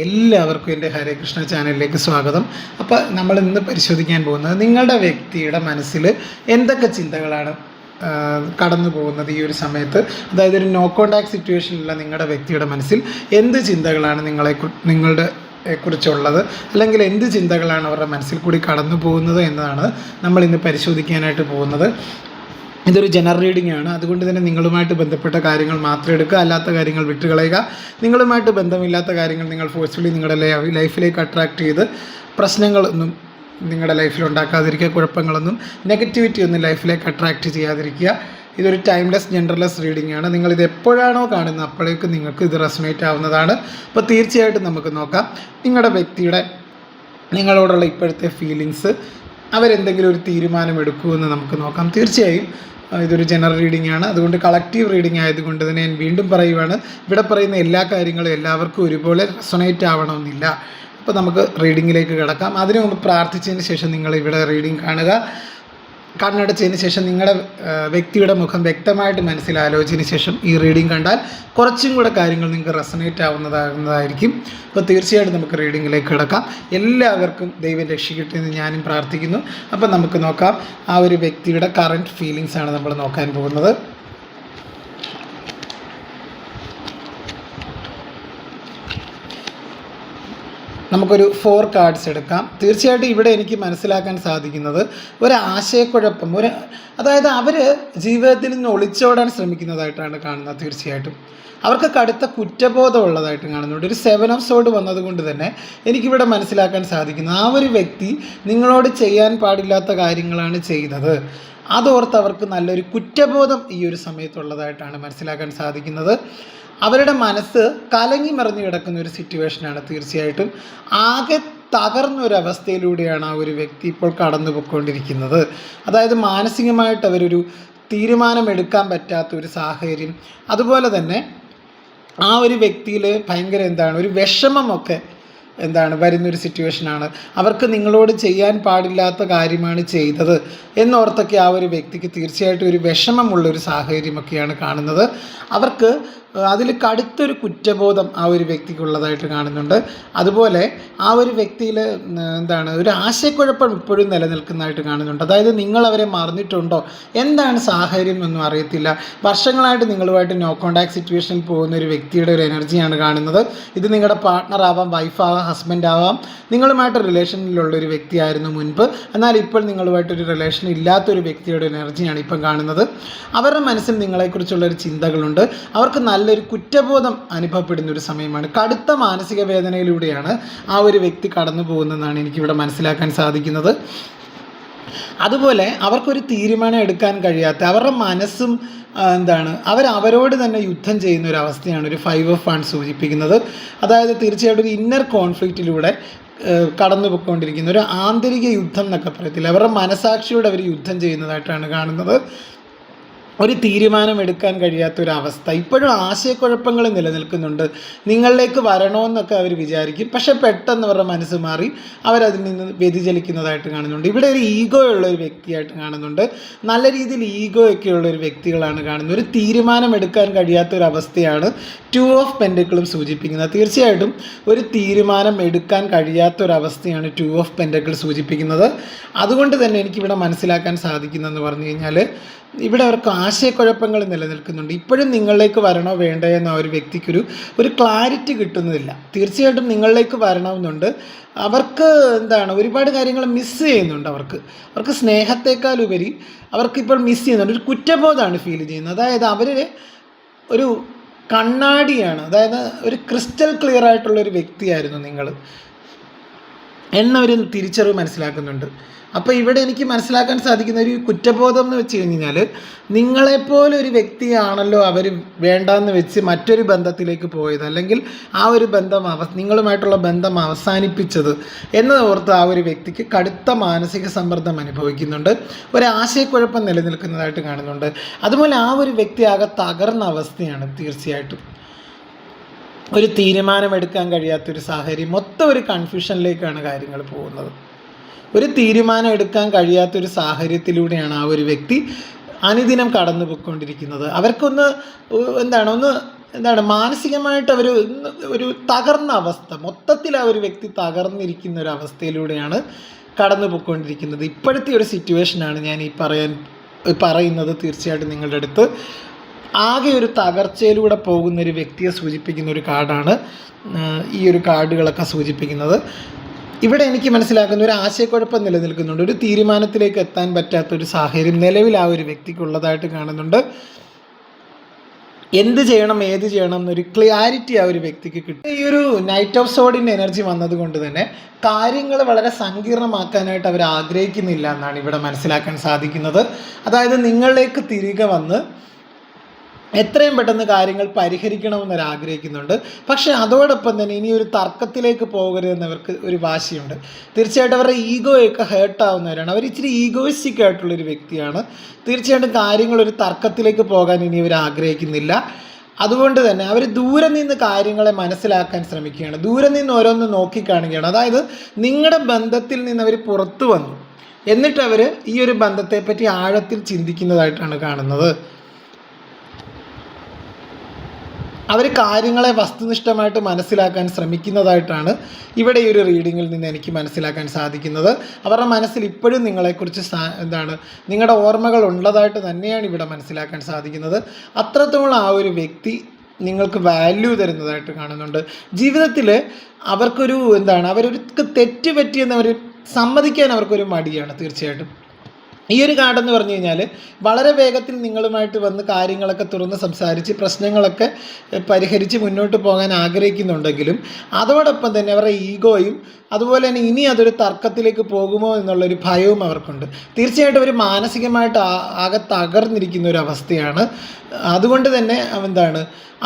എല്ലാവർക്കും എൻ്റെ ഹരേ കൃഷ്ണ ചാനലിലേക്ക് സ്വാഗതം. അപ്പോൾ നമ്മൾ ഇന്ന് പരിശോധിക്കാൻ പോകുന്നത് നിങ്ങളുടെ വ്യക്തിയുടെ മനസ്സിൽ എന്തൊക്കെ ചിന്തകളാണ് കടന്നു പോകുന്നത് ഈ ഒരു സമയത്ത്. അതായത് ഒരു നോ കോണ്ടാക്ട് സിറ്റുവേഷനിലുള്ള നിങ്ങളുടെ വ്യക്തിയുടെ മനസ്സിൽ എന്ത് ചിന്തകളാണ് നിങ്ങളുടെ കുറിച്ചുള്ളത്, അല്ലെങ്കിൽ എന്ത് ചിന്തകളാണ് അവരുടെ മനസ്സിൽ കൂടി കടന്നു പോകുന്നത് എന്നതാണ് നമ്മൾ ഇന്ന് പരിശോധിക്കാനായിട്ട് പോകുന്നത്. ഇതൊരു ജനറൽ റീഡിംഗ് ആണ്, അതുകൊണ്ട് തന്നെ നിങ്ങളുമായിട്ട് ബന്ധപ്പെട്ട കാര്യങ്ങൾ മാത്രം എടുക്കുക, അല്ലാത്ത കാര്യങ്ങൾ വിട്ടുകളയുക. നിങ്ങളുമായിട്ട് ബന്ധമില്ലാത്ത കാര്യങ്ങൾ നിങ്ങൾ ഫോഴ്സ്ഫുള്ളി നിങ്ങളുടെ ലൈഫിലേക്ക് അട്രാക്റ്റ് ചെയ്ത് പ്രശ്നങ്ങളൊന്നും നിങ്ങളുടെ ലൈഫിൽ ഉണ്ടാക്കാതിരിക്കുക, കുഴപ്പങ്ങളൊന്നും നെഗറ്റിവിറ്റി ഒന്നും ലൈഫിലേക്ക് അട്രാക്റ്റ് ചെയ്യാതിരിക്കുക. ഇതൊരു ടൈംലെസ് ജനറൽലെസ് റീഡിംഗ് ആണ്. നിങ്ങളിത് എപ്പോഴാണോ കാണുന്നത് അപ്പോഴേക്കും നിങ്ങൾക്ക് ഇത് റെസൊനേറ്റ് ആവുന്നതാണ്. അപ്പോൾ തീർച്ചയായിട്ടും നമുക്ക് നോക്കാം നിങ്ങളുടെ വ്യക്തിയുടെ നിങ്ങളോടുള്ള ഇപ്പോഴത്തെ ഫീലിങ്സ്, അവരെന്തെങ്കിലും ഒരു തീരുമാനം എടുക്കുമെന്ന് നമുക്ക് നോക്കാം. തീർച്ചയായും ഇതൊരു ജനറൽ റീഡിംഗ് ആണ്, അതുകൊണ്ട് കളക്റ്റീവ് റീഡിംഗ് ആയതുകൊണ്ട് തന്നെ ഞാൻ വീണ്ടും പറയുവാണ്, ഇവിടെ പറയുന്ന എല്ലാ കാര്യങ്ങളും എല്ലാവർക്കും ഒരുപോലെ റെസൊനേറ്റ് ആവണമെന്നില്ല. അപ്പോൾ നമുക്ക് റീഡിങ്ങിലേക്ക് കിടക്കാം. അതിനു മുമ്പ് പ്രാർത്ഥിച്ചതിന് ശേഷം നിങ്ങൾ ഇവിടെ റീഡിംഗ് കാണുക. കണ്ണടച്ചതിന് ശേഷം നിങ്ങളുടെ വ്യക്തിയുടെ മുഖം വ്യക്തമായിട്ട് മനസ്സിലാലോചിച്ചതിന് ശേഷം ഈ റീഡിംഗ് കണ്ടാൽ കുറച്ചും കൂടെ കാര്യങ്ങൾ നിങ്ങൾക്ക് റെസൊനേറ്റ് ആവുന്നതായിരിക്കും. അപ്പോൾ തീർച്ചയായിട്ടും നമുക്ക് റീഡിങ്ങിലേക്ക് കിടക്കാം. എല്ലാവർക്കും ദൈവം രക്ഷിക്കട്ടെ എന്ന് ഞാനും പ്രാർത്ഥിക്കുന്നു. അപ്പോൾ നമുക്ക് നോക്കാം, ആ ഒരു വ്യക്തിയുടെ കറൻറ്റ് ഫീലിങ്സാണ് നമ്മൾ നോക്കാൻ പോകുന്നത്. നമുക്കൊരു 4 കാർഡ്സ് എടുക്കാം. തീർച്ചയായിട്ടും ഇവിടെ എനിക്ക് മനസ്സിലാക്കാൻ സാധിക്കുന്നത് ഒരു ആശയക്കുഴപ്പം, അതായത് അവർ ജീവിതത്തിൽ നിന്ന് ഒളിച്ചോടാൻ ശ്രമിക്കുന്നതായിട്ടാണ് കാണുന്നത്. തീർച്ചയായിട്ടും അവർക്ക് കടുത്ത കുറ്റബോധം ഉള്ളതായിട്ട് കാണുന്നുണ്ട്. ഒരു 7 ഓഫ് സോർഡ് വന്നതുകൊണ്ട് തന്നെ എനിക്കിവിടെ മനസ്സിലാക്കാൻ സാധിക്കുന്നത് ആ ഒരു വ്യക്തി നിങ്ങളോട് ചെയ്യാൻ പാടില്ലാത്ത കാര്യങ്ങളാണ് ചെയ്തത്. അതോർത്ത് അവർക്ക് നല്ലൊരു കുറ്റബോധം ഈ ഒരു സമയത്തുള്ളതായിട്ടാണ് മനസ്സിലാക്കാൻ സാധിക്കുന്നത്. അവരുടെ മനസ്സ് കലങ്ങി മറിഞ്ഞു കിടക്കുന്ന ഒരു സിറ്റുവേഷനാണ്. തീർച്ചയായിട്ടും ആകെ തകർന്നൊരവസ്ഥയിലൂടെയാണ് ആ ഒരു വ്യക്തി ഇപ്പോൾ കടന്നു പോയിക്കൊണ്ടിരിക്കുന്നത്. അതായത് മാനസികമായിട്ട് അവരൊരു തീരുമാനമെടുക്കാൻ പറ്റാത്തൊരു സാഹചര്യം, അതുപോലെ തന്നെ ആ ഒരു വ്യക്തിയിൽ ഭയങ്കര ഒരു വിഷമമൊക്കെ വരുന്നൊരു സിറ്റുവേഷനാണ്. അവർക്ക് നിങ്ങളോട് ചെയ്യാൻ പാടില്ലാത്ത കാര്യമാണ് ചെയ്തത് എന്നോർത്തൊക്കെ ആ ഒരു വ്യക്തിക്ക് തീർച്ചയായിട്ടും ഒരു വിഷമമുള്ളൊരു സാഹചര്യമൊക്കെയാണ് കാണുന്നത്. അവർക്ക് അതിൽ കടുത്തൊരു കുറ്റബോധം ആ ഒരു വ്യക്തിക്കുള്ളതായിട്ട് കാണുന്നുണ്ട്. അതുപോലെ ആ ഒരു വ്യക്തിയിൽ ഒരു ആശയക്കുഴപ്പം ഇപ്പോഴും നിലനിൽക്കുന്നതായിട്ട് കാണുന്നുണ്ട്. അതായത് നിങ്ങളവരെ മറന്നിട്ടുണ്ടോ, എന്താണ് സാഹചര്യം ഒന്നും അറിയത്തില്ല. വർഷങ്ങളായിട്ട് നിങ്ങളുമായിട്ട് നോ കോണ്ടാക്ട് സിറ്റുവേഷനിൽ പോകുന്ന ഒരു വ്യക്തിയുടെ ഒരു എനർജിയാണ് കാണുന്നത്. ഇത് നിങ്ങളുടെ പാർട്ട്ണർ ആവാം, വൈഫാവാം, ഹസ്ബൻഡ് ആവാം. നിങ്ങളുമായിട്ട് റിലേഷനിലുള്ളൊരു വ്യക്തിയായിരുന്നു മുൻപ്, എന്നാൽ ഇപ്പോൾ നിങ്ങളുമായിട്ടൊരു റിലേഷൻ ഇല്ലാത്തൊരു വ്യക്തിയുടെ എനർജിയാണ് ഇപ്പം കാണുന്നത്. അവരുടെ മനസ്സിൽ നിങ്ങളെക്കുറിച്ചുള്ളൊരു ചിന്തകളുണ്ട്. അവർക്ക് നല്ലൊരു കുറ്റബോധം അനുഭവപ്പെടുന്ന ഒരു സമയമാണ്. കടുത്ത മാനസിക വേദനയിലൂടെയാണ് ആ ഒരു വ്യക്തി കടന്നു പോകുന്നതെന്നാണ് എനിക്കിവിടെ മനസ്സിലാക്കാൻ സാധിക്കുന്നത്. അതുപോലെ അവർക്കൊരു തീരുമാനം എടുക്കാൻ കഴിയാത്ത, അവരുടെ മനസ്സും അവരോട് തന്നെ യുദ്ധം ചെയ്യുന്ന ഒരു അവസ്ഥയാണ് ഒരു 5 ഓഫ് വാണ്ട്സ് സൂചിപ്പിക്കുന്നത്. അതായത് തീർച്ചയായിട്ടും ഒരു ഇന്നർ കോൺഫ്ലിക്റ്റിലൂടെ കടന്നു പോയിക്കൊണ്ടിരിക്കുന്ന ഒരു ആന്തരിക യുദ്ധം എന്നൊക്കെ പറയത്തില്ല, അവരുടെ മനസാക്ഷിയോട് അവർ യുദ്ധം ചെയ്യുന്നതായിട്ടാണ് കാണുന്നത്. ഒരു തീരുമാനം എടുക്കാൻ കഴിയാത്തൊരവസ്ഥ, ഇപ്പോഴും ആശയക്കുഴപ്പങ്ങൾ നിലനിൽക്കുന്നുണ്ട്. നിങ്ങളിലേക്ക് വരണമെന്നൊക്കെ അവർ വിചാരിക്കും, പക്ഷെ പെട്ടെന്ന് അവരുടെ മനസ്സ് മാറി അവരതിൽ നിന്ന് വ്യതിചലിക്കുന്നതായിട്ട് കാണുന്നുണ്ട്. ഇവിടെ ഒരു ഈഗോ ഉള്ള ഒരു വ്യക്തിയായിട്ട് കാണുന്നുണ്ട്. നല്ല രീതിയിൽ ഈഗോ ഒക്കെ ഉള്ള ഒരു വ്യക്തികളാണ് കാണുന്നത്. ഒരു തീരുമാനം എടുക്കാൻ കഴിയാത്തൊരവസ്ഥയാണ് 2 ഓഫ് പെൻറ്റക്കിളും സൂചിപ്പിക്കുന്നത്. തീർച്ചയായിട്ടും ഒരു തീരുമാനം എടുക്കാൻ കഴിയാത്തൊരവസ്ഥയാണ് 2 ഓഫ് പെൻറ്റക്കിൾ സൂചിപ്പിക്കുന്നത്. അതുകൊണ്ട് തന്നെ എനിക്കിവിടെ മനസ്സിലാക്കാൻ സാധിക്കുന്നതെന്ന് പറഞ്ഞു കഴിഞ്ഞാൽ ഇവിടെ അവർക്ക് ആശയക്കുഴപ്പങ്ങൾ നിലനിൽക്കുന്നുണ്ട്. ഇപ്പോഴും നിങ്ങളിലേക്ക് വരണോ വേണ്ടോ എന്ന ഒരു വ്യക്തിക്കൊരു ക്ലാരിറ്റി കിട്ടുന്നില്ല. തീർച്ചയായിട്ടും നിങ്ങളിലേക്ക് വരണമെന്നുണ്ട്. അവർക്ക് ഒരുപാട് കാര്യങ്ങൾ മിസ് ചെയ്യുന്നുണ്ട്. അവർക്ക് സ്നേഹത്തെക്കാളുപരി അവർക്കിപ്പോൾ മിസ് ചെയ്യുന്നുണ്ട്. ഒരു കുറ്റബോധമാണ് ഫീൽ ചെയ്യുന്നത്. അതായത് അവർ ഒരു കണ്ണാടിയാണ്, അതായത് ഒരു ക്രിസ്റ്റൽ ക്ലിയർ ആയിട്ടുള്ളൊരു വ്യക്തിയായിരുന്നു നിങ്ങൾ എന്നൊരു തിരിച്ചറിവ് മനസ്സിലാക്കുന്നുണ്ട്. അപ്പോൾ ഇവിടെ എനിക്ക് മനസ്സിലാക്കാൻ സാധിക്കുന്ന ഒരു കുറ്റബോധം എന്ന് വെച്ച് കഴിഞ്ഞാൽ, നിങ്ങളെപ്പോലെ ഒരു വ്യക്തിയാണല്ലോ അവർ വേണ്ടാന്ന് വെച്ച് മറ്റൊരു ബന്ധത്തിലേക്ക് പോയത്, അല്ലെങ്കിൽ ആ ഒരു ബന്ധം നിങ്ങളുമായിട്ടുള്ള ബന്ധം അവസാനിപ്പിച്ചത് എന്ന് ഓർത്ത് ആ ഒരു വ്യക്തിക്ക് കടുത്ത മാനസിക സമ്മർദ്ദം അനുഭവിക്കുന്നുണ്ട്. ഒരു ആശയക്കുഴപ്പം നിലനിൽക്കുന്നതായിട്ട് കാണുന്നുണ്ട്. അതുപോലെ ആ ഒരു വ്യക്തി ആകെ തകർന്ന അവസ്ഥയാണ്. തീർച്ചയായിട്ടും ഒരു തീരുമാനമെടുക്കാൻ കഴിയാത്തൊരു സാഹചര്യം, മൊത്തം ഒരു കൺഫ്യൂഷനിലേക്കാണ് കാര്യങ്ങൾ പോകുന്നത്. ഒരു തീരുമാനം എടുക്കാൻ കഴിയാത്തൊരു സാഹചര്യത്തിലൂടെയാണ് ആ ഒരു വ്യക്തി അനുദിനം കടന്നു പോയിക്കൊണ്ടിരിക്കുന്നത്. അവർക്കൊന്ന് ഒന്ന് മാനസികമായിട്ട് ഒരു തകർന്ന അവസ്ഥ, മൊത്തത്തിൽ ആ ഒരു വ്യക്തി തകർന്നിരിക്കുന്ന ഒരു അവസ്ഥയിലൂടെയാണ് കടന്നു പോയിക്കൊണ്ടിരിക്കുന്നത്. ഇപ്പോഴത്തെ ഒരു സിറ്റുവേഷനാണ് ഞാൻ പറയുന്നത്. തീർച്ചയായിട്ടും നിങ്ങളുടെ അടുത്ത് ആകെ ഒരു തകർച്ചയിലൂടെ പോകുന്നൊരു വ്യക്തിയെ സൂചിപ്പിക്കുന്ന ഒരു കാർഡാണ് ഈ ഒരു കാർഡുകളൊക്കെ സൂചിപ്പിക്കുന്നത്. ഇവിടെ എനിക്ക് മനസ്സിലാക്കുന്ന ഒരു ആശയക്കുഴപ്പം നിലനിൽക്കുന്നുണ്ട്. ഒരു തീരുമാനത്തിലേക്ക് എത്താൻ പറ്റാത്തൊരു സാഹചര്യം നിലവിൽ ആ ഒരു വ്യക്തിക്കുള്ളതായിട്ട് കാണുന്നുണ്ട്. എന്ത് ചെയ്യണം, ഏത് ചെയ്യണം എന്നൊരു ക്ലാരിറ്റി ആ ഒരു വ്യക്തിക്ക് കിട്ടും. ഈ ഒരു നൈറ്റ് ഓഫ് സോഡിൻ്റെ എനർജി വന്നതുകൊണ്ട് തന്നെ കാര്യങ്ങൾ വളരെ സങ്കീർണമാക്കാനായിട്ട് അവർ ആഗ്രഹിക്കുന്നില്ല എന്നാണ് ഇവിടെ മനസ്സിലാക്കാൻ സാധിക്കുന്നത്. അതായത് നിങ്ങളിലേക്ക് തിരികെ വന്ന് എത്രയും പെട്ടെന്ന് കാര്യങ്ങൾ പരിഹരിക്കണമെന്നവർ ആഗ്രഹിക്കുന്നുണ്ട്. പക്ഷേ അതോടൊപ്പം തന്നെ ഇനി ഒരു തർക്കത്തിലേക്ക് പോകരുതെന്നവർക്ക് ഒരു വാശിയുണ്ട്. തീർച്ചയായിട്ടും അവരുടെ ഈഗോയൊക്കെ ഹേർട്ടാവുന്നവരാണ്. അവർ ഇച്ചിരി ഈഗോയിസ്റ്റിക് ആയിട്ടുള്ളൊരു വ്യക്തിയാണ്. തീർച്ചയായിട്ടും കാര്യങ്ങൾ ഒരു തർക്കത്തിലേക്ക് പോകാൻ ഇനി അവർ ആഗ്രഹിക്കുന്നില്ല. അതുകൊണ്ട് തന്നെ അവർ ദൂരെ നിന്ന് കാര്യങ്ങളെ മനസ്സിലാക്കാൻ ശ്രമിക്കുകയാണ്. ദൂരെ നിന്ന് ഓരോന്ന് നോക്കിക്കാണുകയാണ്. അതായത് നിങ്ങളുടെ ബന്ധത്തിൽ നിന്ന് അവർ പുറത്തു വന്നു, എന്നിട്ട് അവർ ഈ ഒരു ബന്ധത്തെപ്പറ്റി ആഴത്തിൽ ചിന്തിക്കുന്നതായിട്ടാണ് കാണുന്നത്. അവർ കാര്യങ്ങളെ വസ്തുനിഷ്ഠമായിട്ട് മനസ്സിലാക്കാൻ ശ്രമിക്കുന്നതായിട്ടാണ് ഇവിടെ ഈ ഒരു റീഡിങ്ങിൽ നിന്ന് എനിക്ക് മനസ്സിലാക്കാൻ സാധിക്കുന്നത്. അവരുടെ മനസ്സിൽ ഇപ്പോഴും നിങ്ങളെക്കുറിച്ച് നിങ്ങളുടെ ഓർമ്മകൾ ഉള്ളതായിട്ട് തന്നെയാണ് ഇവിടെ മനസ്സിലാക്കാൻ സാധിക്കുന്നത്. അത്രത്തോളം ആ ഒരു വ്യക്തി നിങ്ങൾക്ക് വാല്യൂ തരുന്നതായിട്ട് കാണുന്നുണ്ട്. ജീവിതത്തിൽ അവർക്കൊരു അവരൊരു തെറ്റ് പറ്റിയെന്നവർ സമ്മതിക്കാൻ അവർക്കൊരു മടിയാണ്. തീർച്ചയായിട്ടും ഈ ഒരു കാർഡെന്ന് പറഞ്ഞു കഴിഞ്ഞാൽ വളരെ വേഗത്തിൽ നിങ്ങളുമായിട്ട് വന്ന് കാര്യങ്ങളൊക്കെ തുറന്ന് സംസാരിച്ച് പ്രശ്നങ്ങളൊക്കെ പരിഹരിച്ച് മുന്നോട്ട് പോകാൻ ആഗ്രഹിക്കുന്നുണ്ടെങ്കിലും അതോടൊപ്പം തന്നെ അവരുടെ ഈഗോയും അതുപോലെ തന്നെ ഇനി അതൊരു തർക്കത്തിലേക്ക് പോകുമോ എന്നുള്ളൊരു ഭയവും അവർക്കുണ്ട്. തീർച്ചയായിട്ടും അവർ മാനസികമായിട്ട് ആകെ തകർന്നിരിക്കുന്ന ഒരു അവസ്ഥയാണ്. അതുകൊണ്ട് തന്നെ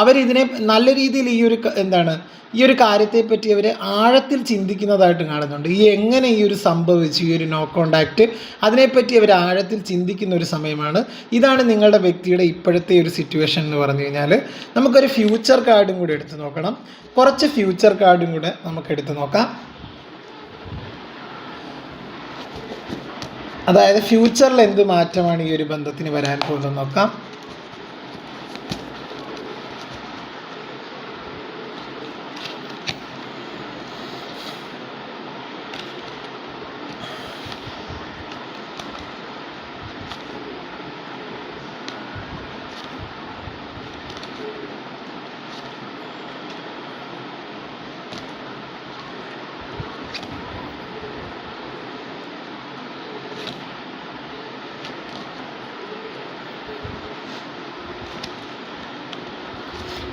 അവരിതിനെ നല്ല രീതിയിൽ ഈ ഒരു കാര്യത്തെപ്പറ്റി അവർ ആഴത്തിൽ ചിന്തിക്കുന്നതായിട്ട് കാണുന്നുണ്ട്. എങ്ങനെ ഈ ഒരു സംഭവിച്ചു, ഈ ഒരു നോ കോണ്ടാക്റ്റ്, അതിനെപ്പറ്റി അവർ ആഴത്തിൽ ചിന്തിക്കുന്ന ഒരു സമയമാണ്. ഇതാണ് നിങ്ങളുടെ വ്യക്തിയുടെ ഇപ്പോഴത്തെ ഒരു സിറ്റുവേഷൻ എന്ന് പറഞ്ഞു കഴിഞ്ഞാൽ. നമുക്കൊരു ഫ്യൂച്ചർ കാർഡും കൂടി എടുത്ത് നോക്കണം. കുറച്ച് ഫ്യൂച്ചർ കാർഡും കൂടെ നമുക്ക് എടുത്ത് നോക്കാം. അതായത് ഫ്യൂച്ചറിൽ എന്ത് മാറ്റമാണ് ഈ ഒരു ബന്ധത്തിന് വരാൻ പോകുന്നത് നോക്കാം.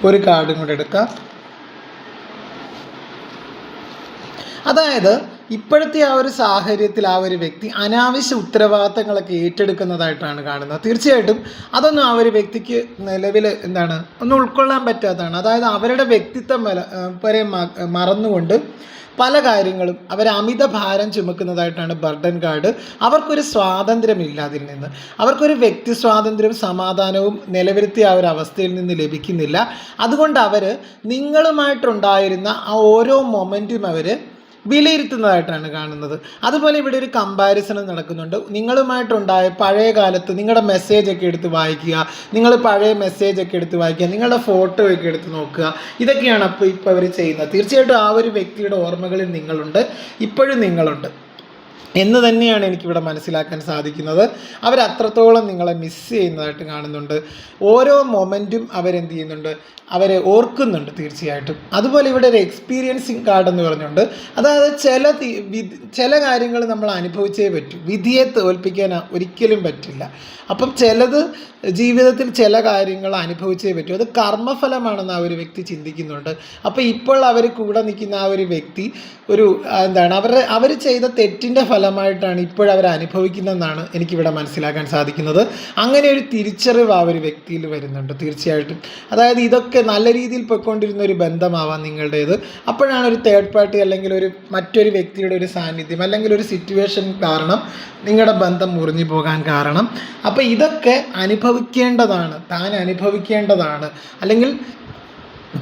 ഒരു കാർഡും കൂടെ എടുക്കാം. അതായത് ഇപ്പോഴത്തെ ആ ഒരു സാഹചര്യത്തിൽ ആ ഒരു വ്യക്തി അനാവശ്യ ഉത്തരവാദിത്തങ്ങളൊക്കെ ഏറ്റെടുക്കുന്നതായിട്ടാണ് കാണുന്നത്. തീർച്ചയായിട്ടും അതൊന്നും ആ ഒരു വ്യക്തിക്ക് നിലവിൽ ഒന്നും ഉൾക്കൊള്ളാൻ പറ്റാത്തതാണ്. അതായത് അവരുടെ വ്യക്തിത്വം വരെ മറന്നുകൊണ്ട് പല കാര്യങ്ങളും അവർ അമിത ഭാരം ചുമക്കുന്നതായിട്ടാണ് ബർഡൻ കാർഡ്. അവർക്കൊരു സ്വാതന്ത്ര്യമില്ല അതിൽ നിന്ന്. അവർക്കൊരു വ്യക്തി സ്വാതന്ത്ര്യവും സമാധാനവും നിലനിർത്തിയ ആ ഒരു അവസ്ഥയിൽ നിന്ന് ലഭിക്കുന്നില്ല. അതുകൊണ്ട് അവർ നിങ്ങളുമായിട്ടുണ്ടായിരുന്ന ആ ഓരോ മൊമെൻറ്റും അവർ വിലയിരുത്തുന്നതായിട്ടാണ് കാണുന്നത്. അതുപോലെ ഇവിടെ ഒരു കമ്പാരിസൺ നടക്കുന്നുണ്ട്. നിങ്ങളുമായിട്ടുണ്ടായ പഴയ കാലത്ത് നിങ്ങളുടെ മെസ്സേജൊക്കെ എടുത്ത് വായിക്കുക, നിങ്ങൾ പഴയ മെസ്സേജൊക്കെ എടുത്ത് വായിക്കുക, നിങ്ങളുടെ ഫോട്ടോയൊക്കെ എടുത്ത് നോക്കുക. ഇതൊക്കെയാണ് ഇപ്പോൾ അവർ ചെയ്യുന്നത്. തീർച്ചയായിട്ടും ആ ഒരു വ്യക്തിയുടെ ഓർമ്മകളിൽ നിങ്ങളുണ്ട്, ഇപ്പോഴും നിങ്ങളുണ്ട് എന്ന് തന്നെയാണ് എനിക്കിവിടെ മനസ്സിലാക്കാൻ സാധിക്കുന്നത്. അവരത്രത്തോളം നിങ്ങളെ മിസ് ചെയ്യുന്നതായിട്ട് കാണുന്നുണ്ട്. ഓരോ മൊമെൻറ്റും അവരെന്ത് ചെയ്യുന്നുണ്ട്, അവരെ ഓർക്കുന്നുണ്ട് തീർച്ചയായിട്ടും. അതുപോലെ ഇവിടെ ഒരു എക്സ്പീരിയൻസിങ് കാർഡ് എന്ന് പറഞ്ഞുകൊണ്ട്, അതായത് ചില കാര്യങ്ങൾ നമ്മൾ അനുഭവിച്ചേ പറ്റൂ. വിധിയെ തോൽപ്പിക്കാൻ ഒരിക്കലും പറ്റില്ല. അപ്പം ജീവിതത്തിൽ ചില കാര്യങ്ങൾ അനുഭവിച്ചേ പറ്റൂ. അത് കർമ്മഫലമാണെന്ന് ആ ഒരു വ്യക്തി ചിന്തിക്കുന്നുണ്ട്. അപ്പോൾ ഇപ്പോൾ അവർ കൂടെ നിൽക്കുന്ന ആ ഒരു വ്യക്തി അവർ ചെയ്ത തെറ്റിൻ്റെ ഫലമായിട്ടാണ് ഇപ്പോഴവർ അനുഭവിക്കുന്നതെന്നാണ് എനിക്കിവിടെ മനസ്സിലാക്കാൻ സാധിക്കുന്നത്. അങ്ങനെ ഒരു തിരിച്ചറിവ് ആ ഒരു വ്യക്തിയിൽ വരുന്നുണ്ട് തീർച്ചയായിട്ടും. അതായത് ഇതൊക്കെ നല്ല രീതിയിൽ പോയിക്കൊണ്ടിരുന്ന ഒരു ബന്ധമാവാം നിങ്ങളുടേത്. അപ്പോഴാണ് ഒരു തേർഡ് പാർട്ടി അല്ലെങ്കിൽ മറ്റൊരു വ്യക്തിയുടെ ഒരു സാന്നിധ്യം അല്ലെങ്കിൽ ഒരു സിറ്റുവേഷൻ കാരണം നിങ്ങളുടെ ബന്ധം മുറിഞ്ഞു പോകാൻ കാരണം. അപ്പോൾ ഇതൊക്കെ താൻ അനുഭവിക്കേണ്ടതാണ്. അല്ലെങ്കിൽ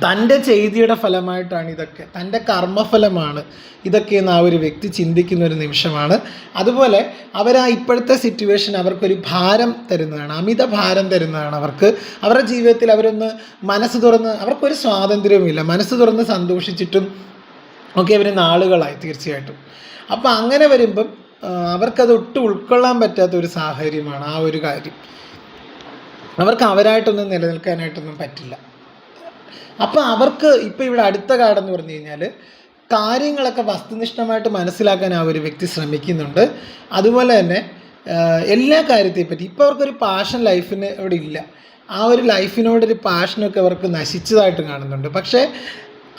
തൻ്റെ ചെയ്തിയുടെ ഫലമായിട്ടാണ് ഇതൊക്കെ, തൻ്റെ കർമ്മഫലമാണ് ഇതൊക്കെ എന്ന് ആ ഒരു വ്യക്തി ചിന്തിക്കുന്ന ഒരു നിമിഷമാണ്. അതുപോലെ ഇപ്പോഴത്തെ സിറ്റുവേഷൻ അവർക്കൊരു ഭാരം തരുന്നതാണ്, അമിത ഭാരം തരുന്നതാണ്. അവരുടെ ജീവിതത്തിൽ അവരൊന്ന് മനസ്സ് തുറന്ന്, അവർക്കൊരു സ്വാതന്ത്ര്യവുമില്ല, മനസ്സ് തുറന്ന് സന്തോഷിച്ചിട്ടും ഒക്കെ അവർ നാളുകളായി തീർച്ചയായിട്ടും. അപ്പം അങ്ങനെ വരുമ്പം അവർക്കത് ഒട്ടും ഉൾക്കൊള്ളാൻ പറ്റാത്ത ഒരു സാഹചര്യമാണ് ആ ഒരു കാര്യം. അവരായിട്ടൊന്നും നിലനിൽക്കാനായിട്ടൊന്നും പറ്റില്ല. അപ്പോൾ അവർക്ക് ഇപ്പോൾ ഇവിടെ അടുത്ത കാർഡെന്ന് പറഞ്ഞു കഴിഞ്ഞാൽ കാര്യങ്ങളൊക്കെ വസ്തുനിഷ്ഠമായിട്ട് മനസ്സിലാക്കാൻ ആ ഒരു വ്യക്തി ശ്രമിക്കുന്നുണ്ട്. അതുപോലെ തന്നെ എല്ലാ കാര്യത്തെപ്പറ്റി ഇപ്പോൾ അവർക്കൊരു പാഷൻ ലൈഫിന് ഇവിടെ ഇല്ല. ആ ഒരു ലൈഫിനോടൊരു പാഷനൊക്കെ അവർക്ക് നശിച്ചതായിട്ട് കാണുന്നുണ്ട്. പക്ഷേ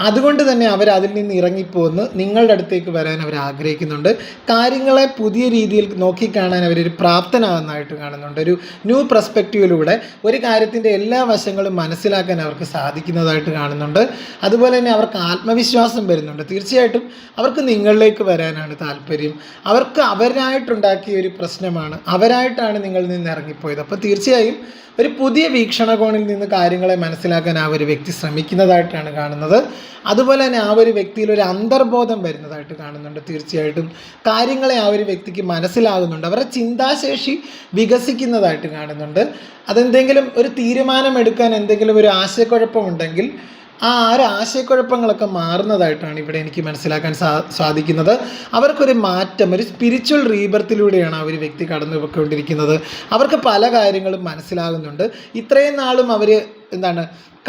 അതുകൊണ്ട് തന്നെ അതിൽ നിന്ന് ഇറങ്ങിപ്പോന്ന് നിങ്ങളുടെ അടുത്തേക്ക് വരാൻ അവർ ആഗ്രഹിക്കുന്നുണ്ട്. കാര്യങ്ങളെ പുതിയ രീതിയിൽ നോക്കിക്കാണാൻ അവരൊരു പ്രാപ്തനാകുന്നതായിട്ട് കാണുന്നുണ്ട്. ഒരു ന്യൂ പെർസ്പെക്റ്റീവിലൂടെ ഒരു കാര്യത്തിൻ്റെ എല്ലാ വശങ്ങളും മനസ്സിലാക്കാൻ അവർക്ക് സാധിക്കുന്നതായിട്ട് കാണുന്നുണ്ട്. അതുപോലെ തന്നെ അവർക്ക് ആത്മവിശ്വാസം വരുന്നുണ്ട്. തീർച്ചയായിട്ടും അവർക്ക് നിങ്ങളിലേക്ക് വരാനാണ് താല്പര്യം. അവരായിട്ടുണ്ടാക്കിയ ഒരു പ്രശ്നമാണ്, അവരായിട്ടാണ് നിങ്ങളിൽ നിന്ന് ഇറങ്ങിപ്പോയത്. അപ്പോൾ തീർച്ചയായും ഒരു പുതിയ വീക്ഷണകോണിൽ നിന്ന് കാര്യങ്ങളെ മനസ്സിലാക്കാൻ ആ ഒരു വ്യക്തി ശ്രമിക്കുന്നതായിട്ടാണ് കാണുന്നത്. അതുപോലെ തന്നെ ആ ഒരു വ്യക്തിയിൽ ഒരു അന്തർബോധം വരുന്നതായിട്ട് കാണുന്നുണ്ട്. തീർച്ചയായിട്ടും കാര്യങ്ങളെ ആ ഒരു വ്യക്തിക്ക് മനസ്സിലാകുന്നുണ്ട്, അവരുടെ ചിന്താശേഷി വികസിക്കുന്നതായിട്ട് കാണുന്നുണ്ട്. അതെന്തെങ്കിലും ഒരു തീരുമാനമെടുക്കാൻ എന്തെങ്കിലും ഒരു ആശയക്കുഴപ്പമുണ്ടെങ്കിൽ ആ ഒരു ആശയക്കുഴപ്പങ്ങളൊക്കെ മാറുന്നതായിട്ടാണ് ഇവിടെ എനിക്ക് മനസ്സിലാക്കാൻ സാധിക്കുന്നത്. അവർക്കൊരു മാറ്റം, ഒരു സ്പിരിച്വൽ റീബർത്തിലൂടെയാണ് ആ ഒരു വ്യക്തി കടന്നു പോയിക്കൊണ്ടിരിക്കുന്നത്. അവർക്ക് പല കാര്യങ്ങളും മനസ്സിലാകുന്നുണ്ട്. ഇത്രയും നാളും അവർ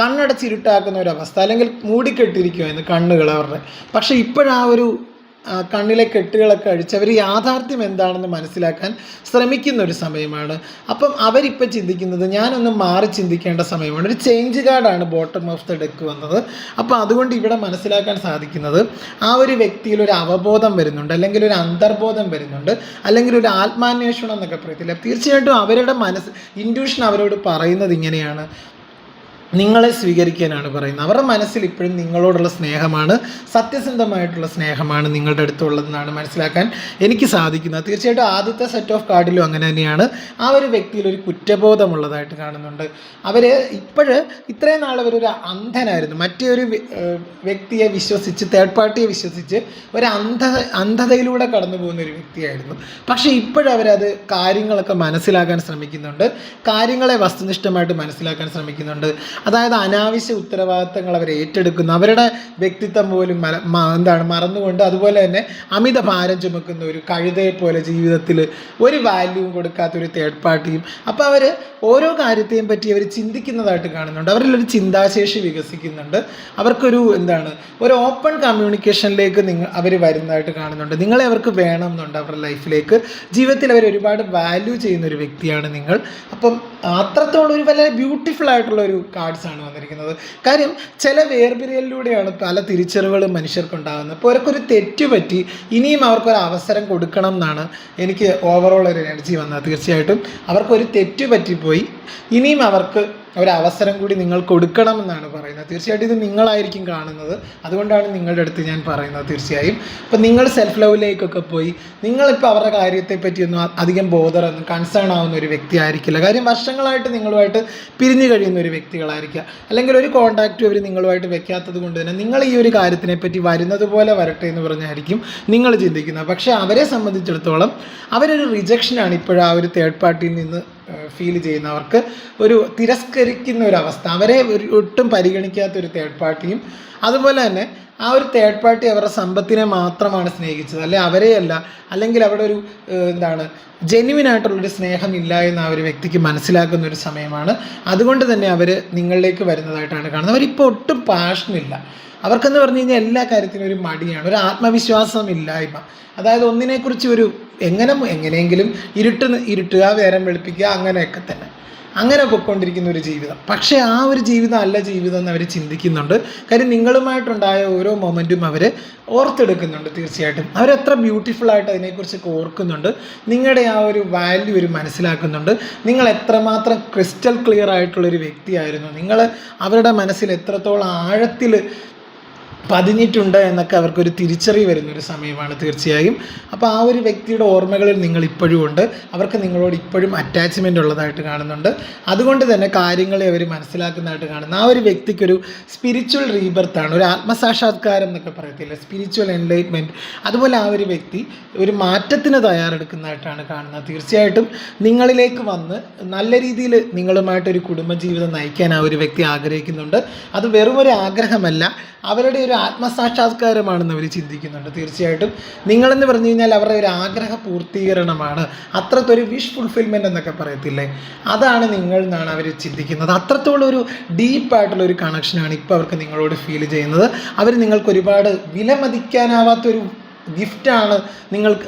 കണ്ണടച്ചിരുട്ടാക്കുന്ന ഒരവസ്ഥ, അല്ലെങ്കിൽ മൂടിക്കെട്ടിരിക്കുമായിരുന്നു കണ്ണുകൾ അവരുടെ. പക്ഷേ ഇപ്പോഴാ ഒരു കണ്ണിലെ കെട്ടുകളൊക്കെ അഴിച്ച് അവർ യാഥാർത്ഥ്യം എന്താണെന്ന് മനസ്സിലാക്കാൻ ശ്രമിക്കുന്ന ഒരു സമയമാണ്. അപ്പം അവരിപ്പോൾ ചിന്തിക്കുന്നത് ഞാനൊന്ന് മാറി ചിന്തിക്കേണ്ട സമയമാണ്. ഒരു ചേഞ്ച് കാർഡാണ് ബോട്ടം ഓഫ് ദ ഡെക്ക് വന്നത്. അപ്പോൾ അതുകൊണ്ട് ഇവിടെ മനസ്സിലാക്കാൻ സാധിക്കുന്നത് ആ ഒരു വ്യക്തിയിൽ ഒരു അവബോധം വരുന്നുണ്ട്, അല്ലെങ്കിൽ ഒരു അന്തർബോധം വരുന്നുണ്ട്, അല്ലെങ്കിൽ ഒരു ആത്മാന്വേഷണം എന്നൊക്കെ പറയത്തില്ല. തീർച്ചയായിട്ടും അവരുടെ ഇൻറ്റ്യൂഷൻ അവരോട് പറയുന്നത് ഇങ്ങനെയാണ്, നിങ്ങളെ സ്വീകരിക്കാനാണ് പറയുന്നത്. അവരുടെ മനസ്സിൽ ഇപ്പോഴും നിങ്ങളോടുള്ള സ്നേഹമാണ്, സത്യസന്ധമായിട്ടുള്ള സ്നേഹമാണ് നിങ്ങളുടെ അടുത്തുള്ളതെന്നാണ് മനസ്സിലാക്കാൻ എനിക്ക് സാധിക്കുന്നത്. തീർച്ചയായിട്ടും ആദ്യത്തെ സെറ്റ് ഓഫ് കാർഡിലും അങ്ങനെ തന്നെയാണ്. ആ ഒരു വ്യക്തിയിൽ ഒരു കുറ്റബോധമുള്ളതായിട്ട് കാണുന്നുണ്ട്. ഇത്രയും നാൾ അവരൊരു അന്ധനായിരുന്നു, മറ്റേ ഒരു വ്യക്തിയെ വിശ്വസിച്ച്, തേർഡ് പാർട്ടിയെ വിശ്വസിച്ച് ഒരു അന്ധതയിലൂടെ കടന്നു പോകുന്ന ഒരു വ്യക്തിയായിരുന്നു. പക്ഷേ ഇപ്പോഴവരത് കാര്യങ്ങളൊക്കെ മനസ്സിലാക്കാൻ ശ്രമിക്കുന്നുണ്ട്, കാര്യങ്ങളെ വസ്തുനിഷ്ഠമായിട്ട് മനസ്സിലാക്കാൻ ശ്രമിക്കുന്നുണ്ട്. അതായത് അനാവശ്യ ഉത്തരവാദിത്തങ്ങൾ അവർ ഏറ്റെടുക്കുന്നു, അവരുടെ വ്യക്തിത്വം പോലും മറന്നുകൊണ്ട്. അതുപോലെ തന്നെ അമിത ഭാരം ചുമക്കുന്ന ഒരു കഴുതയെ പോലെ ജീവിതത്തിൽ ഒരു വാല്യൂവും കൊടുക്കാത്തൊരു തേർഡ് പാർട്ടിയും. അപ്പോൾ അവർ ഓരോ കാര്യത്തെയും പറ്റി അവർ ചിന്തിക്കുന്നതായിട്ട് കാണുന്നുണ്ട്. അവരിലൊരു ചിന്താശേഷി വികസിക്കുന്നുണ്ട്. അവർക്കൊരു ഒരു ഓപ്പൺ കമ്മ്യൂണിക്കേഷനിലേക്ക് അവർ വരുന്നതായിട്ട് കാണുന്നുണ്ട്. നിങ്ങളെ അവർക്ക് വേണമെന്നുണ്ട് അവരുടെ ലൈഫിലേക്ക്. ജീവിതത്തിൽ അവർ ഒരുപാട് വാല്യൂ ചെയ്യുന്ന ഒരു വ്യക്തിയാണ് നിങ്ങൾ. അപ്പം അത്രത്തോളം ഒരു വളരെ ബ്യൂട്ടിഫുൾ ആയിട്ടുള്ളൊരു കാർഡ്സാണ് വന്നിരിക്കുന്നത്. കാര്യം ചില വേർപിരിയലിലൂടെയാണ് പല തിരിച്ചറിവുകളും മനുഷ്യർക്കുണ്ടാകുന്നത്. അപ്പോൾ അവർക്കൊരു തെറ്റ് പറ്റി, ഇനിയും അവർക്കൊരു അവസരം കൊടുക്കണം എന്നാണ് എനിക്ക് ഓവറോൾ ഒരു എനർജി വന്നത്. തീർച്ചയായിട്ടും അവർക്കൊരു തെറ്റ് പറ്റിപ്പോയി, ഇനിയും അവർക്ക് ഒരവസരം കൂടി നിങ്ങൾ കൊടുക്കണമെന്നാണ് പറയുന്നത്. തീർച്ചയായിട്ടും ഇത് നിങ്ങളായിരിക്കും കാണുന്നത്, അതുകൊണ്ടാണ് നിങ്ങളുടെ അടുത്ത് ഞാൻ പറയുന്നത്. തീർച്ചയായും ഇപ്പം നിങ്ങൾ സെൽഫ് ലവിലേക്കൊക്കെ പോയി നിങ്ങളിപ്പോൾ അവരുടെ കാര്യത്തെപ്പറ്റിയൊന്നും അധികം കൺസേൺ ആവുന്ന ഒരു വ്യക്തി ആയിരിക്കില്ല. കാര്യം വർഷങ്ങളായിട്ട് നിങ്ങളുമായിട്ട് പിരിഞ്ഞു കഴിയുന്ന ഒരു വ്യക്തികളായിരിക്കുക, അല്ലെങ്കിൽ ഒരു കോൺടാക്റ്റും അവർ നിങ്ങളുമായിട്ട് വെക്കാത്തത് കൊണ്ട് തന്നെ നിങ്ങൾ ഈ ഒരു കാര്യത്തിനെ പറ്റി വരുന്നത് പോലെ വരട്ടെ എന്ന് പറഞ്ഞായിരിക്കും നിങ്ങൾ ചിന്തിക്കുന്നത്. പക്ഷേ അവരെ സംബന്ധിച്ചിടത്തോളം അവരൊരു റിജക്ഷനാണ് ഇപ്പോഴും ആ ഒരു തേർഡ് പാർട്ടിയിൽ നിന്ന് ഫീൽ ചെയ്യുന്ന. അവർക്ക് ഒരു തിരസ്കരിക്കുന്ന ഒരവസ്ഥ, അവരെ ഒട്ടും പരിഗണിക്കാത്തൊരു തേർഡ് പാർട്ടിയും. അതുപോലെ തന്നെ ആ ഒരു തേർഡ് പാർട്ടി അവരുടെ സമ്പത്തിനെ മാത്രമാണ് സ്നേഹിച്ചത്, അല്ലെ അവരെയല്ല, അല്ലെങ്കിൽ അവിടെ ഒരു ജെന്യുവിനായിട്ടുള്ളൊരു സ്നേഹമില്ല എന്ന് ആ ഒരു വ്യക്തിക്ക് മനസ്സിലാക്കുന്ന ഒരു സമയമാണ്. അതുകൊണ്ട് തന്നെ അവർ നിങ്ങളിലേക്ക് വരുന്നതായിട്ടാണ് കാണുന്നത്. അവരിപ്പോൾ ഒട്ടും പാഷനില്ല. അവർക്കെന്ന് പറഞ്ഞു കഴിഞ്ഞാൽ എല്ലാ കാര്യത്തിനും ഒരു മടിയാണ്, ഒരു ആത്മവിശ്വാസം ഇല്ലായ്മ. അതായത് ഒന്നിനെക്കുറിച്ച് എങ്ങനെയെങ്കിലും ഇരുട്ടുക, നേരം വെളുപ്പിക്കുക, അങ്ങനെയൊക്കെ തന്നെ അങ്ങനെ പൊയ്ക്കൊണ്ടിരിക്കുന്ന ഒരു ജീവിതം. പക്ഷേ ആ ഒരു ജീവിതം അല്ല ജീവിതം എന്ന് അവർ ചിന്തിക്കുന്നുണ്ട്. കാര്യം നിങ്ങളുമായിട്ടുണ്ടായ ഓരോ മൊമെൻറ്റും അവർ ഓർത്തെടുക്കുന്നുണ്ട്. തീർച്ചയായിട്ടും അവരെത്ര ബ്യൂട്ടിഫുള്ളായിട്ട് അതിനെക്കുറിച്ചൊക്കെ ഓർക്കുന്നുണ്ട്. നിങ്ങളുടെ ആ ഒരു വാല്യൂ അവർ മനസ്സിലാക്കുന്നുണ്ട്. നിങ്ങൾ എത്രമാത്രം ക്രിസ്റ്റൽ ക്ലിയർ ആയിട്ടുള്ളൊരു വ്യക്തിയായിരുന്നു, നിങ്ങൾ അവരുടെ മനസ്സിൽ എത്രത്തോളം ആഴത്തിൽ പതിഞ്ഞിട്ടുണ്ട് എന്നൊക്കെ അവർക്കൊരു തിരിച്ചറിവ് വരുന്നൊരു സമയമാണ് തീർച്ചയായും. അപ്പോൾ ആ ഒരു വ്യക്തിയുടെ ഓർമ്മകളിൽ നിങ്ങൾ ഇപ്പോഴും ഉണ്ട്, അവർക്ക് നിങ്ങളോട് ഇപ്പോഴും അറ്റാച്ച്മെൻ്റ് ഉള്ളതായിട്ട് കാണുന്നുണ്ട്. അതുകൊണ്ട് തന്നെ കാര്യങ്ങളെ അവർ മനസ്സിലാക്കുന്നതായിട്ട് കാണുന്നു. ആ ഒരു വ്യക്തിക്കൊരു സ്പിരിച്വൽ റീബർത്താണ്, ഒരു ആത്മസാക്ഷാത്കാരം എന്നൊക്കെ പറയത്തില്ല, സ്പിരിച്വൽ എൻലൈറ്റ്മെൻറ്റ്. അതുപോലെ ആ ഒരു വ്യക്തി ഒരു മാറ്റത്തിന് തയ്യാറെടുക്കുന്നതായിട്ടാണ് കാണുന്നത്. തീർച്ചയായിട്ടും നിങ്ങളിലേക്ക് വന്ന് നല്ല രീതിയിൽ നിങ്ങളുമായിട്ടൊരു കുടുംബജീവിതം നയിക്കാൻ ആ ഒരു വ്യക്തി ആഗ്രഹിക്കുന്നുണ്ട്. അത് വെറും ഒരു ആഗ്രഹമല്ല, അവരുടെ ഒരു ആത്മസാക്ഷാത്കാരമാണെന്ന് അവർ ചിന്തിക്കുന്നുണ്ട്. തീർച്ചയായിട്ടും നിങ്ങളെന്ന് പറഞ്ഞു കഴിഞ്ഞാൽ അവരുടെ ഒരു ആഗ്രഹ പൂർത്തീകരണമാണ്, അത്രത്തൊരു വിഷ് ഫുൾഫിൽമെൻ്റ് എന്നൊക്കെ പറയത്തില്ലേ, അതാണ് നിങ്ങൾ എന്നാണ് അവർ ചിന്തിക്കുന്നത്. അത്രത്തോളം ഒരു ഡീപ്പായിട്ടുള്ള ഒരു കണക്ഷനാണ് ഇപ്പോൾ അവർക്ക് നിങ്ങളോട് ഫീൽ ചെയ്യുന്നത്. അവർ നിങ്ങൾക്ക് ഒരുപാട് വിലമതിക്കാനാവാത്തൊരു ഗിഫ്റ്റാണ് നിങ്ങൾക്ക്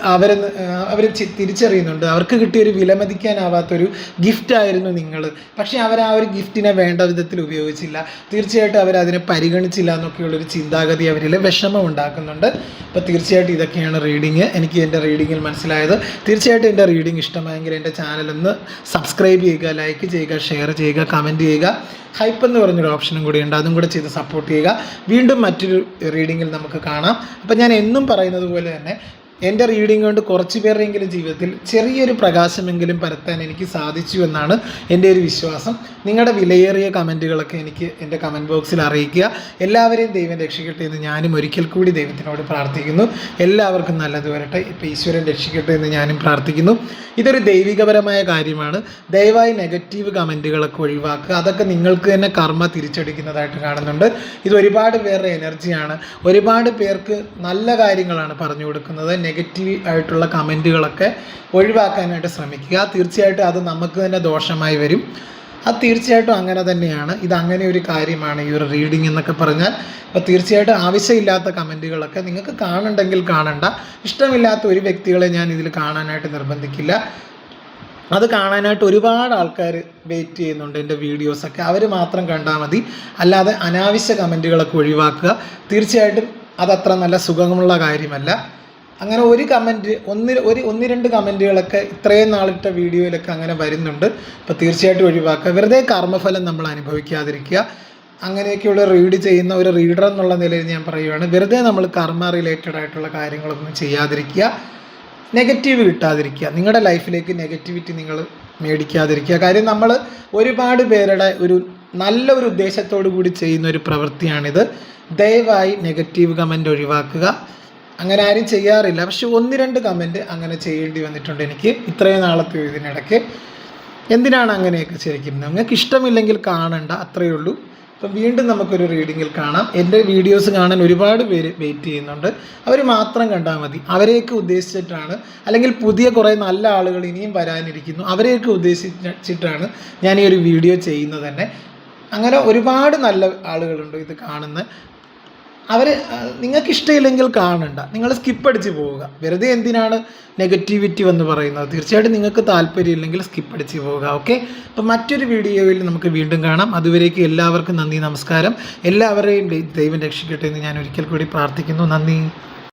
അവർ തിരിച്ചറിയുന്നുണ്ട്. അവർക്ക് കിട്ടിയൊരു വിലമതിക്കാനാവാത്തൊരു ഗിഫ്റ്റായിരുന്നു നിങ്ങൾ. പക്ഷേ അവർ ആ ഒരു ഗിഫ്റ്റിനെ വേണ്ട വിധത്തിൽ ഉപയോഗിച്ചില്ല. തീർച്ചയായിട്ടും അവരതിനെ പരിഗണിച്ചില്ല എന്നൊക്കെയുള്ളൊരു ചിന്താഗതി അവരിൽ വിഷമം ഉണ്ടാക്കുന്നുണ്ട്. അപ്പോൾ തീർച്ചയായിട്ടും ഇതൊക്കെയാണ് റീഡിങ്, എനിക്ക് എൻ്റെ റീഡിങ്ങിൽ മനസ്സിലായത്. തീർച്ചയായിട്ടും എൻ്റെ റീഡിങ് ഇഷ്ടമായെങ്കിൽ എൻ്റെ ചാനലൊന്ന് സബ്സ്ക്രൈബ് ചെയ്യുക, ലൈക്ക് ചെയ്യുക, ഷെയർ ചെയ്യുക, കമൻറ്റ് ചെയ്യുക. ഹൈപ്പ് എന്ന് പറഞ്ഞൊരു ഓപ്ഷനും കൂടി ഉണ്ട്, അതും കൂടെ ചെയ്ത് സപ്പോർട്ട് ചെയ്യുക. വീണ്ടും മറ്റൊരു റീഡിങ്ങിൽ നമുക്ക് കാണാം. അപ്പോൾ ഞാൻ എന്നും പറയുന്നത് പോലെ തന്നെ എൻ്റെ റീഡിംഗ് കൊണ്ട് കുറച്ച് പേരുടെയെങ്കിലും ജീവിതത്തിൽ ചെറിയൊരു പ്രകാശമെങ്കിലും പരത്താൻ എനിക്ക് സാധിച്ചു എന്നാണ് എൻ്റെ ഒരു വിശ്വാസം. നിങ്ങളുടെ വിലയേറിയ കമൻറ്റുകളൊക്കെ എനിക്ക് എൻ്റെ കമൻറ്റ് ബോക്സിൽ അറിയിക്കുക. എല്ലാവരെയും ദൈവം രക്ഷിക്കട്ടെ എന്ന് ഞാനും ഒരിക്കൽ കൂടി ദൈവത്തിനോട് പ്രാർത്ഥിക്കുന്നു. എല്ലാവർക്കും നല്ലത് വരട്ടെ. ഇപ്പോൾ ഈശ്വരൻ രക്ഷിക്കട്ടെ എന്ന് ഞാനും പ്രാർത്ഥിക്കുന്നു. ഇതൊരു ദൈവികപരമായ കാര്യമാണ്. ദയവായി നെഗറ്റീവ് കമൻറ്റുകളൊക്കെ ഒഴിവാക്കുക. അതൊക്കെ നിങ്ങൾക്ക് തന്നെ കർമ്മ തിരിച്ചടിക്കുന്നതായിട്ട് കാണുന്നുണ്ട്. ഇത് ഒരുപാട് പേരുടെ എനർജിയാണ്, ഒരുപാട് പേർക്ക് നല്ല കാര്യങ്ങളാണ് പറഞ്ഞു കൊടുക്കുന്നത്. നെഗറ്റീവ് ആയിട്ടുള്ള കമൻറ്റുകളൊക്കെ ഒഴിവാക്കാനായിട്ട് ശ്രമിക്കുക. തീർച്ചയായിട്ടും അത് നമുക്ക് തന്നെ ദോഷമായി വരും. അത് തീർച്ചയായിട്ടും അങ്ങനെ തന്നെയാണ്. ഇതങ്ങനെ ഒരു കാര്യമാണ് ഈ ഒരു റീഡിംഗ് എന്നൊക്കെ പറഞ്ഞാൽ. അപ്പോൾ തീർച്ചയായിട്ടും ആവശ്യമില്ലാത്ത കമൻറ്റുകളൊക്കെ നിങ്ങൾക്ക് കാണണ്ടെങ്കിൽ കാണണ്ട. ഇഷ്ടമില്ലാത്ത ഒരു വ്യക്തികളെ ഞാൻ ഇതിൽ കാണാനായിട്ട് നിർബന്ധിക്കില്ല. അത് കാണാനായിട്ട് ഒരുപാട് ആൾക്കാർ വെയിറ്റ് ചെയ്യുന്നുണ്ട് എൻ്റെ വീഡിയോസൊക്കെ, അവർ മാത്രം കണ്ടാൽ മതി. അല്ലാതെ അനാവശ്യ കമൻറ്റുകളൊക്കെ ഒഴിവാക്കുക. തീർച്ചയായിട്ടും അതത്ര നല്ല സുഖമുള്ള കാര്യമല്ല. അങ്ങനെ ഒരു കമൻറ്റ് ഒന്ന് രണ്ട് കമൻറ്റുകളൊക്കെ ഇത്രയും നാളിട്ട വീഡിയോയിലൊക്കെ അങ്ങനെ വരുന്നുണ്ട്. അപ്പോൾ തീർച്ചയായിട്ടും ഒഴിവാക്കുക. വെറുതെ കർമ്മഫലം നമ്മൾ അനുഭവിക്കാതിരിക്കുക. അങ്ങനെയൊക്കെയുള്ള റീഡ് ചെയ്യുന്ന ഒരു റീഡർ എന്നുള്ള നിലയിൽ ഞാൻ പറയുകയാണ്, വെറുതെ നമ്മൾ കർമ്മ റിലേറ്റഡ് ആയിട്ടുള്ള കാര്യങ്ങളൊന്നും ചെയ്യാതിരിക്കുക. നെഗറ്റീവ് കിട്ടാതിരിക്കുക. നിങ്ങളുടെ ലൈഫിലേക്ക് നെഗറ്റിവിറ്റി നിങ്ങൾ മേടിക്കാതിരിക്കുക. കാര്യം നമ്മൾ ഒരുപാട് പേരുടെ ഒരു നല്ലൊരു ഉദ്ദേശത്തോടു കൂടി ചെയ്യുന്ന ഒരു പ്രവൃത്തിയാണിത്. ദയവായി നെഗറ്റീവ് കമൻറ്റ് ഒഴിവാക്കുക. അങ്ങനെ ആരും ചെയ്യാറില്ല, പക്ഷെ ഒന്ന് രണ്ട് കമൻറ്റ് അങ്ങനെ ചെയ്യേണ്ടി വന്നിട്ടുണ്ട് എനിക്ക് ഇത്രയും നാളത്തെ ഇതിനിടയ്ക്ക്. എന്തിനാണ് അങ്ങനെയൊക്കെ ശരിക്കും? നിങ്ങൾക്ക് ഇഷ്ടമില്ലെങ്കിൽ കാണണ്ട, അത്രയേ ഉള്ളൂ. അപ്പം വീണ്ടും നമുക്കൊരു റീഡിങ്ങിൽ കാണാം. എൻ്റെ വീഡിയോസ് കാണാൻ ഒരുപാട് പേര് വെയിറ്റ് ചെയ്യുന്നുണ്ട്. അവർ മാത്രം കണ്ടാൽ മതി. അവരെയൊക്കെ ഉദ്ദേശിച്ചിട്ടാണ്, അല്ലെങ്കിൽ പുതിയ കുറേ നല്ല ആളുകൾ ഇനിയും വരാനിരിക്കുന്നു, അവരെയൊക്കെ ഉദ്ദേശിച്ചിട്ടാണ് ഞാൻ ഈ ഒരു വീഡിയോ ചെയ്യുന്നത് തന്നെ. അങ്ങനെ ഒരുപാട് നല്ല ആളുകളുണ്ട് ഇത് കാണുന്ന. നിങ്ങൾക്ക് ഇഷ്ടമില്ലെങ്കിൽ കാണണ്ട, നിങ്ങൾ സ്കിപ്പ് അടിച്ച് പോവുക. വെറുതെ എന്തിനാണ് നെഗറ്റിവിറ്റി വന്ന് പറയുന്നത്? തീർച്ചയായിട്ടും നിങ്ങൾക്ക് താല്പര്യമില്ലെങ്കിൽ സ്കിപ്പ് അടിച്ച് പോവുക. ഓക്കെ, അപ്പം മറ്റൊരു വീഡിയോയിൽ നമുക്ക് വീണ്ടും കാണാം. അതുവരേക്കും എല്ലാവർക്കും നന്ദി, നമസ്കാരം. എല്ലാവരെയും ദൈവം രക്ഷിക്കട്ടെ എന്ന് ഞാൻ ഒരിക്കൽ കൂടി പ്രാർത്ഥിക്കുന്നു. നന്ദി.